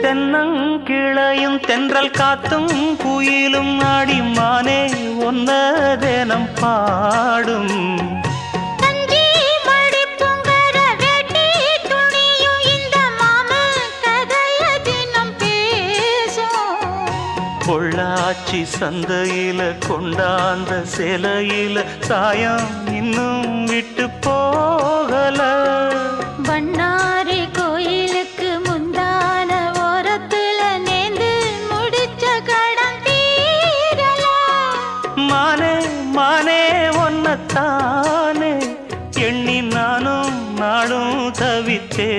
தென்னங்கிளையும் தென்றல் காத்தும் குயிலும் ஆடிமானே ஒன்ன தினம் பாடும் பொள்ளாச்சி சந்தையில கொண்டாந்த சிலையில சாயம் இன்னும் விட்டு போகல பண்ணாரி கோயிலுக்கு முந்தான ஓரத்துல நேந்து முடிச்ச கடன் தீரல மானே மானே ஒன்னத்தானே எண்ணி நானும் நாடும் தவித்தே